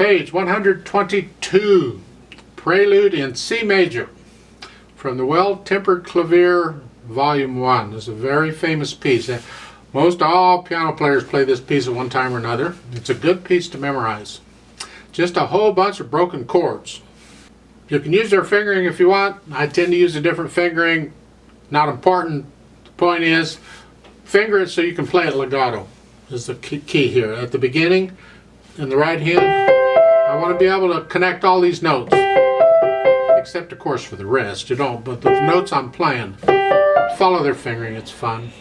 Page 122, Prelude in C major, from the Well-Tempered Clavier, Volume 1. This is a very famous piece. Most all piano players play this piece at one time or another. It's a good piece to memorize. Just a whole bunch of broken chords. You can use their fingering if you want. I tend to use a different fingering. Not important. The point is, finger it so you can play it legato. Is the key here. At the beginning, in the right hand, I want to be able to connect all these notes. Except, of course, for the rest. You don't, but the notes I'm playing, follow their fingering. It's fun.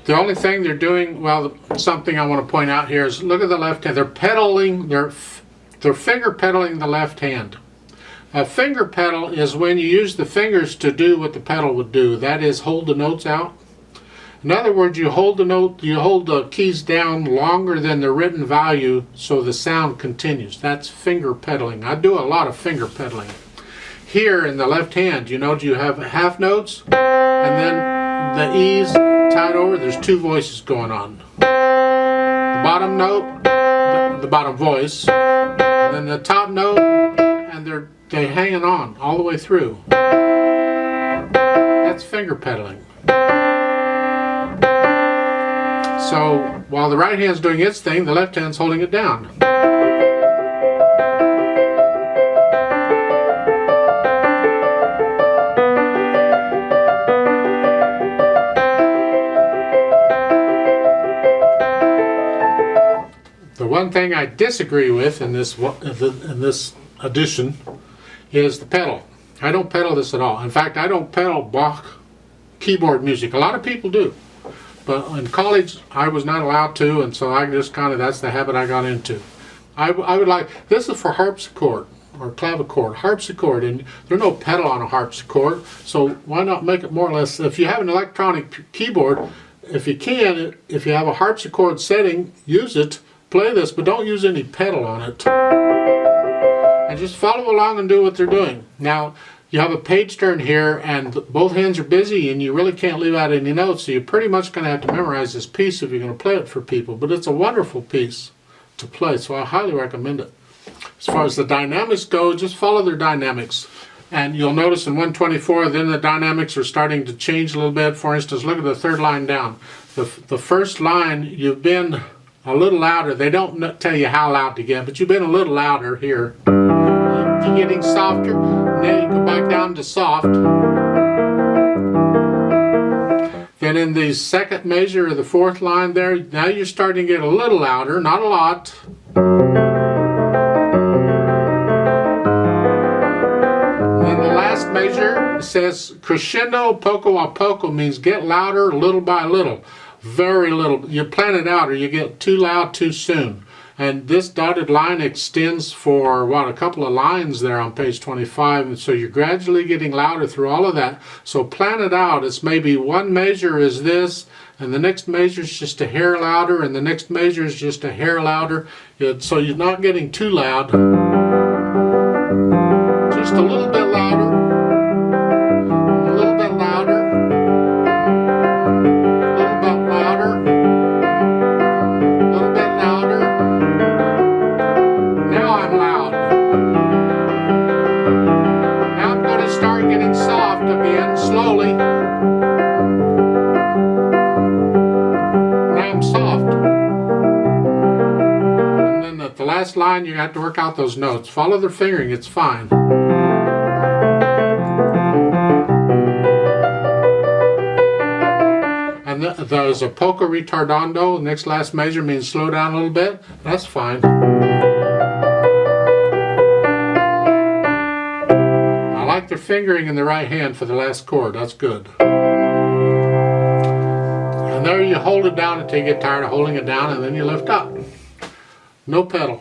The only thing they're doing, well, something I want to point out here is, look at the left hand. They're pedaling, they're finger pedaling the left hand. A finger pedal is when you use the fingers to do what the pedal would do. That is, hold the notes out. In other words, you hold the keys down longer than the written value so the sound continues. That's finger pedaling. I do a lot of finger pedaling. Here in the left hand, you have half notes and then the E's tied over. There's two voices going on. The bottom note, the bottom voice, and then the top note, and they're hanging on all the way through. That's finger pedaling. So while the right hand's doing its thing, the left hand's holding it down. The one thing I disagree with in this edition is the pedal. I don't pedal this at all. In fact, I don't pedal Bach keyboard music. A lot of people do. But in college, I was not allowed to, and so I just that's the habit I got into. I would like, this is for harpsichord or clavichord, harpsichord, and there's no pedal on a harpsichord, so why not make it more or less, if you have an electronic keyboard, if you have a harpsichord setting, use it, play this, but don't use any pedal on it. And just follow along and do what they're doing. Now, you have a page turn here, and both hands are busy, and you really can't leave out any notes, so you're pretty much going to have to memorize this piece if you're going to play it for people. But it's a wonderful piece to play, so I highly recommend it. As far as the dynamics go, just follow their dynamics. And you'll notice in 124, then the dynamics are starting to change a little bit. For instance, look at the third line down. The first line, you've been a little louder. They don't tell you how loud to get, but you've been a little louder here. You're getting softer. Then you go back down to soft. Then in the second measure of the fourth line there, now you're starting to get a little louder, not a lot. Then the last measure says crescendo poco a poco, means get louder little by little. Very little. You plan it out or you get too loud too soon. And this dotted line extends for, a couple of lines there on page 25. And so you're gradually getting louder through all of that. So plan it out. It's maybe one measure is this, and the next measure is just a hair louder, and the next measure is just a hair louder. So you're not getting too loud. Just a little bit louder. A little bit louder. Again, slowly. Now I'm soft. And then at the last line, you have to work out those notes. Follow their fingering, it's fine. And there's a poco ritardando. The next last measure means slow down a little bit. That's fine. Their fingering in the right hand for the last chord. That's good. And there you hold it down until you get tired of holding it down, and then you lift up. No pedal.